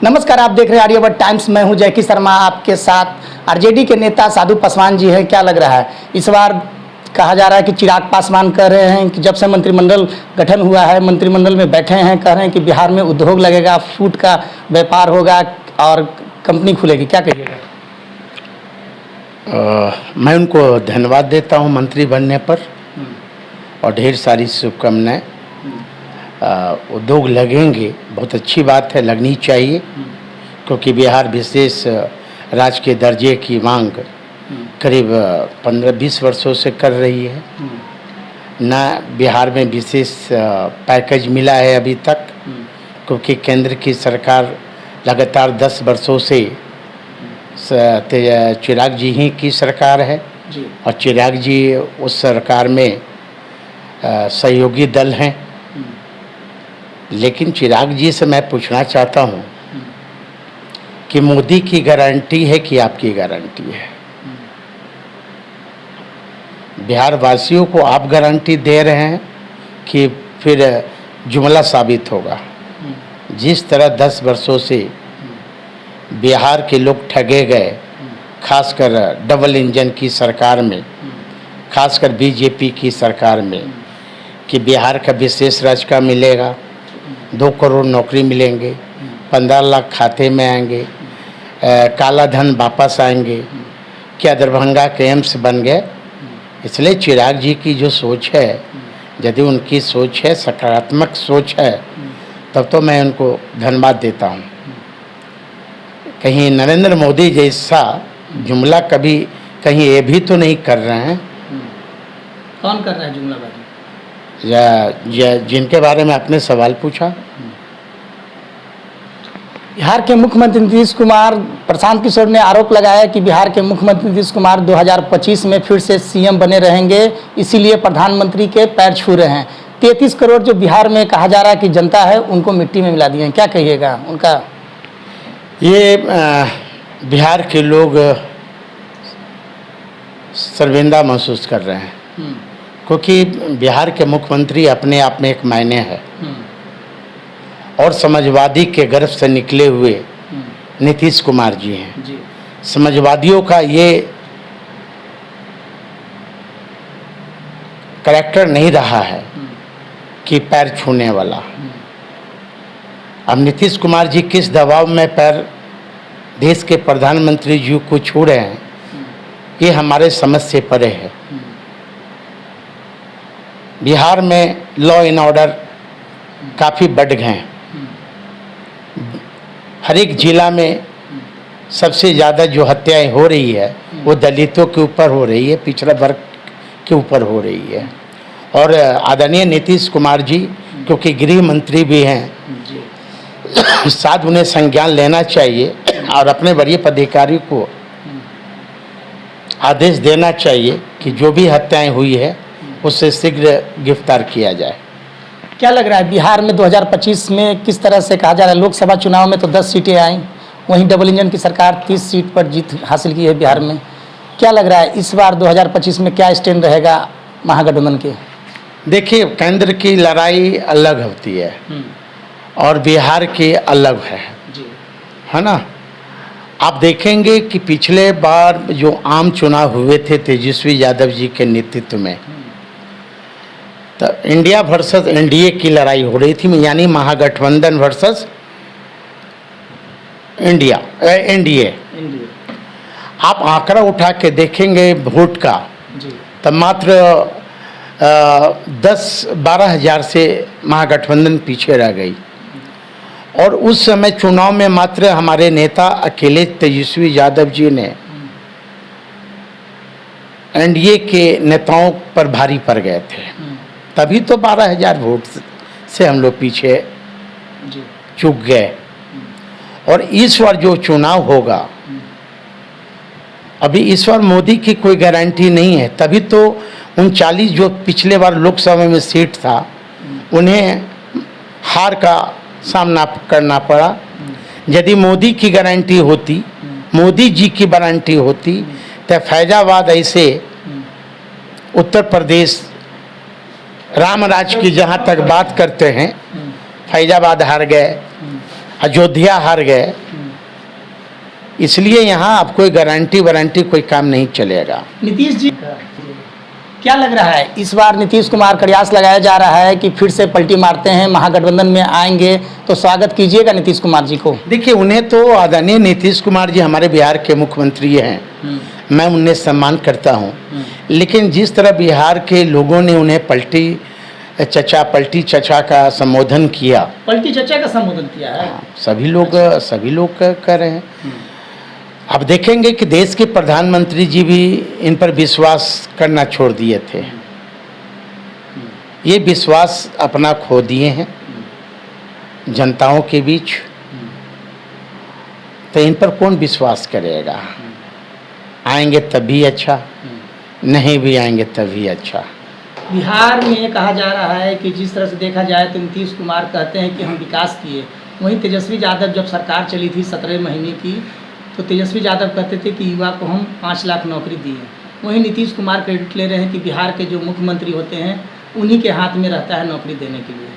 नमस्कार, आप देख रहे हैं आर्यभट्ट टाइम्स। मैं हूं जयकी शर्मा आपके साथ। आरजेडी के नेता साधु पासवान जी हैं। क्या लग रहा है इस बार? कहा जा रहा है कि चिराग पासवान कह रहे हैं कि जब से मंत्रिमंडल गठन हुआ है, मंत्रिमंडल में बैठे हैं, कह रहे हैं कि बिहार में उद्योग लगेगा, फूड का व्यापार होगा और कंपनी खुलेगी। क्या कहिएगा? मैं उनको धन्यवाद देता हूं मंत्री बनने पर और ढेर सारी शुभकामनाएं। उद्योग लगेंगे, बहुत अच्छी बात है, लगनी चाहिए, क्योंकि बिहार विशेष राज्य के दर्जे की मांग करीब 15-20 वर्षों से कर रही है। ना बिहार में विशेष पैकेज मिला है अभी तक, क्योंकि केंद्र की सरकार लगातार 10 वर्षों से चिराग जी ही की सरकार है और चिराग जी उस सरकार में सहयोगी दल हैं। लेकिन चिराग जी से मैं पूछना चाहता हूं कि मोदी की गारंटी है कि आपकी गारंटी है? बिहार वासियों को आप गारंटी दे रहे हैं कि फिर जुमला साबित होगा? जिस तरह 10 वर्षों से बिहार के लोग ठगे गए, खासकर डबल इंजन की सरकार में, खासकर बीजेपी की सरकार में, कि बिहार का विशेष राज्य का मिलेगा, 2 करोड़ नौकरी मिलेंगे, 15 लाख खाते में आएंगे, काला धन वापस आएंगे, क्या दरभंगा के एम्स बन गए? इसलिए चिराग जी की जो सोच है, यदि उनकी सोच है, सकारात्मक सोच है, तब तो मैं उनको धन्यवाद देता हूँ। कहीं नरेंद्र मोदी जैसा जुमला कभी कहीं ये भी तो नहीं कर रहे हैं। कौन कर रहा है जुमलाबाजी? या जिनके बारे में आपने सवाल पूछा। बिहार के मुख्यमंत्री नीतीश कुमार, प्रशांत किशोर ने आरोप लगाया कि बिहार के मुख्यमंत्री नीतीश कुमार 2025 में फिर से सीएम बने रहेंगे, इसीलिए प्रधानमंत्री के पैर छू रहे हैं। 33 करोड़ जो बिहार में कहा जा रहा है कि जनता है, उनको मिट्टी में मिला दिए हैं। क्या कहिएगा उनका? ये बिहार के लोग शर्मिंदा महसूस कर रहे हैं, क्योंकि बिहार के मुख्यमंत्री अपने आप में एक मायने है और समाजवादी के गर्भ से निकले हुए नीतीश कुमार जी हैं। समाजवादियों का ये कैरेक्टर नहीं रहा है कि पैर छूने वाला। अब नीतीश कुमार जी किस दबाव में पैर देश के प्रधानमंत्री जी को छू रहे हैं, ये हमारे समझ से परे है। बिहार में लॉ एंड ऑर्डर काफ़ी बढ़ गए हैं। हर एक जिला में सबसे ज़्यादा जो हत्याएं हो रही है वो दलितों के ऊपर हो रही है, पिछड़ा वर्ग के ऊपर हो रही है। और आदरणीय नीतीश कुमार जी, क्योंकि गृह मंत्री भी हैं, साथ उन्हें संज्ञान लेना चाहिए और अपने वरीय पदाधिकारी को आदेश देना चाहिए कि जो भी हत्याएं हुई है उससे शीघ्र गिरफ्तार किया जाए। क्या लग रहा है बिहार में 2025 में किस तरह से? कहा जा रहा है लोकसभा चुनाव में तो 10 सीटें आई, वहीं डबल इंजन की सरकार 30 सीट पर जीत हासिल की है बिहार में। क्या लग रहा है इस बार 2025 में क्या स्टैंड रहेगा महागठबंधन के? देखिए, केंद्र की लड़ाई अलग होती है और बिहार की अलग है ना। आप देखेंगे कि पिछले बार जो आम चुनाव हुए थे तेजस्वी यादव जी के नेतृत्व में, तो इंडिया वर्सेस एनडीए की लड़ाई हो रही थी, यानी महागठबंधन वर्सेस एनडीए। आप आंकड़ा उठा के देखेंगे वोट का, तो मात्र 10-12 हज़ार से महागठबंधन पीछे रह गई। और उस समय चुनाव में मात्र हमारे नेता अकेले तेजस्वी यादव जी ने एनडीए के नेताओं पर भारी पड़ गए थे, तभी तो 12,000 वोट से हम लोग पीछे चूक गए। और इस बार जो चुनाव होगा, अभी इस बार मोदी की कोई गारंटी नहीं है, तभी तो 39 जो पिछले बार लोकसभा में सीट था उन्हें हार का सामना करना पड़ा। यदि मोदी की गारंटी होती, मोदी जी की गारंटी होती, तो फैजाबाद ऐसे उत्तर प्रदेश रामराज की जहाँ तक बात करते हैं, फैजाबाद हार गए, अयोध्या हार गए, इसलिए यहाँ अब कोई गारंटी वारंटी कोई काम नहीं चलेगा। नीतीश जी क्या लग रहा है इस बार नीतीश कुमार कयास लगाया जा रहा है कि फिर से पलटी मारते हैं, महागठबंधन में आएंगे, तो स्वागत कीजिएगा नीतीश कुमार जी को? देखिए, उन्हें तो आदरणीय नीतीश कुमार जी हमारे बिहार के मुख्यमंत्री हैं, मैं उन्हें सम्मान करता हूं, लेकिन जिस तरह बिहार के लोगों ने उन्हें पलटी चचा का संबोधन किया, पलटी चचा का संबोधन किया है, सभी लोग कर रहे हैं। अब देखेंगे कि देश के प्रधानमंत्री जी भी इन पर विश्वास करना छोड़ दिए थे, ये विश्वास अपना खो दिए हैं जनताओं के बीच, तो इन पर कौन विश्वास करेगा? आएंगे तब भी अच्छा, नहीं भी आएंगे तब भी अच्छा। बिहार में कहा जा रहा है कि जिस तरह से देखा जाए तो नीतीश कुमार कहते हैं कि हम विकास किए, वहीं तेजस्वी यादव जब सरकार चली थी 17 महीने की, तो तेजस्वी यादव कहते थे कि युवा को हम 5 लाख नौकरी दिए। वहीं नीतीश कुमार क्रेडिट ले रहे हैं कि बिहार के जो मुख्यमंत्री होते हैं उन्हीं के हाथ में रहता है नौकरी देने के लिए।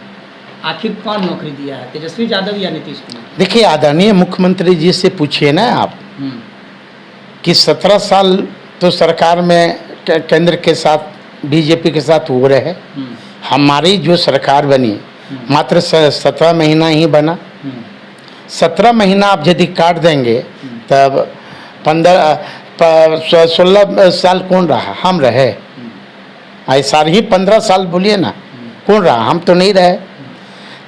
आखिर कौन नौकरी दिया है, तेजस्वी यादव या नीतीश कुमार? देखिए, आदरणीय मुख्यमंत्री जी से पूछिए ना आप कि 17 साल तो सरकार में केंद्र के साथ बीजेपी के साथ हो रहे, हमारी जो सरकार बनी मात्र 17 महीना ही बना। 17 महीना आप यदि काट देंगे तब 16 साल कौन रहा? हम रहे। ऐसा ही 15 साल बोलिए ना, कौन रहा? हम तो नहीं रहे।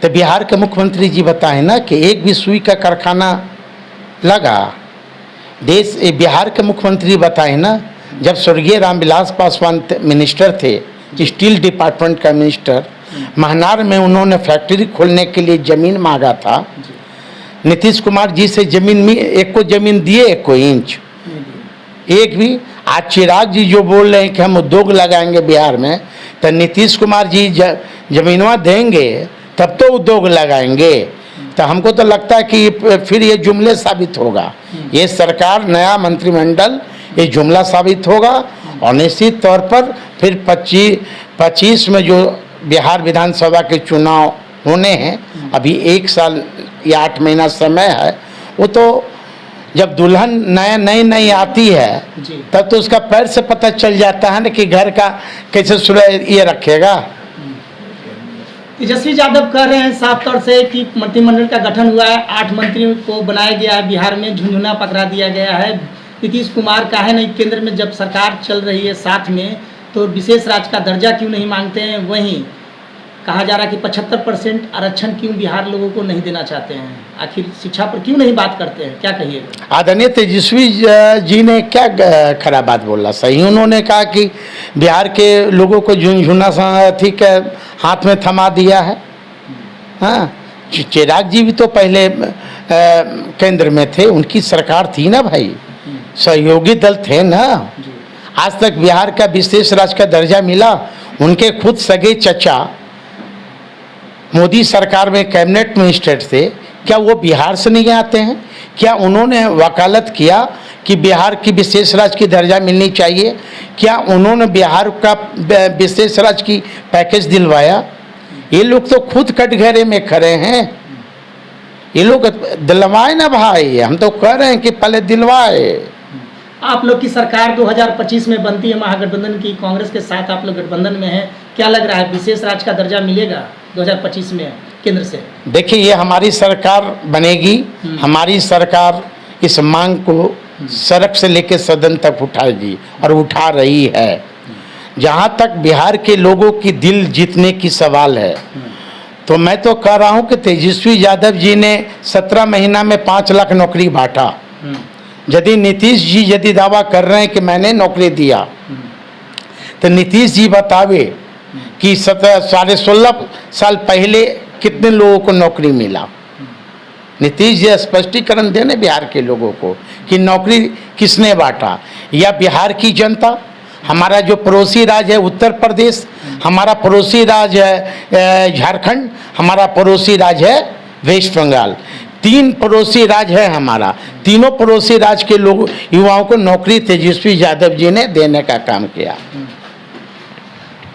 तो बिहार के मुख्यमंत्री जी बताएं ना कि एक भी सुई का कारखाना लगा? बिहार के मुख्यमंत्री बताएं ना, जब स्वर्गीय रामविलास पासवान मिनिस्टर थे, स्टील डिपार्टमेंट का मिनिस्टर, महनार में उन्होंने फैक्ट्री खोलने के लिए ज़मीन मांगा था, नीतीश कुमार जी से ज़मीन में एक को ज़मीन दिए, 1 को इंच, एक भी। आज चिराग जी जो बोल रहे हैं कि हम उद्योग लगाएंगे बिहार में, तो नीतीश कुमार जी ज़मीनवा देंगे तब तो उद्योग लगाएंगे। तो हमको तो लगता है कि फिर ये जुमले साबित होगा, ये सरकार, नया मंत्रिमंडल ये जुमला साबित होगा, और निश्चित तौर पर फिर 25 में जो बिहार विधानसभा के चुनाव होने हैं, अभी 1 साल या 8 महीना समय है, वो तो जब दुल्हन नई आती है तब तो उसका पैर से पता चल जाता है ना कि घर का कैसे सुरह ये रखेगा। तेजस्वी यादव कह रहे हैं साफ तौर से कि मंत्रिमंडल का गठन हुआ है, 8 मंत्रियों को बनाया गया है, बिहार में झुंझुना पकड़ा दिया गया है। नीतीश कुमार का है नहीं, केंद्र में जब सरकार चल रही है साथ में, तो विशेष राज्य का दर्जा क्यों नहीं मांगते हैं? वहीं कहा जा रहा है कि 75% आरक्षण क्यों बिहार लोगों को नहीं देना चाहते हैं? आखिर शिक्षा पर क्यों नहीं बात करते हैं? क्या कहिएगा? आदरणीय तेजस्वी जी ने क्या खराब बात बोला? सही उन्होंने कहा कि बिहार के लोगों को झुनझुना ठीक है हाथ में थमा दिया है। हाँ, चिराग जी भी तो पहले केंद्र में थे, उनकी सरकार थी ना भाई, सहयोगी दल थे ना। आज तक बिहार का विशेष राज्य का दर्जा मिला, उनके खुद सगे चचा मोदी सरकार में कैबिनेट मिनिस्टर थे, क्या वो बिहार से नहीं आते हैं? क्या उन्होंने वकालत किया कि बिहार की विशेष राज्य की दर्जा मिलनी चाहिए? क्या उन्होंने बिहार का विशेष राज्य की पैकेज दिलवाया? ये लोग तो खुद कटघरे में खड़े हैं, ये लोग दिलवाए ना भाई, हम तो कह रहे हैं कि पहले दिलवाए। आप लोग की सरकार 2025 में बनती है महागठबंधन की, कांग्रेस के साथ आप लोग गठबंधन में हैं, क्या लग रहा है विशेष राज्य का दर्जा मिलेगा 2025 में केंद्र से? देखिए, ये हमारी सरकार बनेगी, हमारी सरकार इस मांग को सड़क से लेकर सदन तक उठाएगी और उठा रही है। जहाँ तक बिहार के लोगों की दिल जीतने की सवाल है, तो मैं तो कह रहा हूँ कि तेजस्वी यादव जी ने 17 महीना में 5 लाख नौकरी बांटा। यदि नीतीश जी यदि दावा कर रहे हैं कि मैंने नौकरी दिया, तो नीतीश जी बतावे कि 16.5 साल पहले कितने लोगों को नौकरी मिला। नीतीश जी स्पष्टीकरण देने बिहार के लोगों को कि नौकरी किसने बांटा, या बिहार की जनता, हमारा जो पड़ोसी राज्य है उत्तर प्रदेश, हमारा पड़ोसी राज्य है झारखंड, हमारा पड़ोसी राज्य है वेस्ट बंगाल, 3 पड़ोसी राज्य है हमारा। तीनों पड़ोसी राज्य के लोग युवाओं को नौकरी तेजस्वी यादव जी ने देने का काम किया।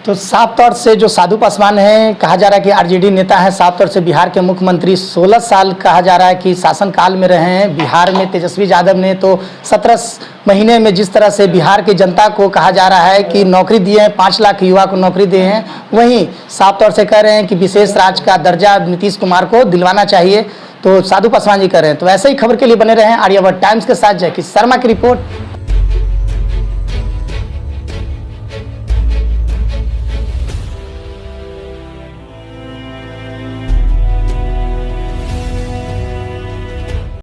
तो साफ तौर से जो साधु पासवान हैं, कहा जा रहा है कि आरजेडी नेता हैं, साफ तौर से बिहार के मुख्यमंत्री 16 साल कहा जा रहा है कि शासनकाल में रहे हैं बिहार में। तेजस्वी यादव ने तो 17 महीने में जिस तरह से बिहार की जनता को कहा जा रहा है कि नौकरी दिए हैं, 5 लाख युवा को नौकरी दिए हैं, वहीं साफ तौर से कह रहे हैं कि विशेष राज्य का दर्जा नीतीश कुमार को दिलवाना चाहिए। तो साधु पासवान जी कह रहे हैं। तो ऐसे ही खबर के लिए बने रहे हैं आर्यावर्त टाइम्स के साथ। जय किसान शर्मा की रिपोर्ट।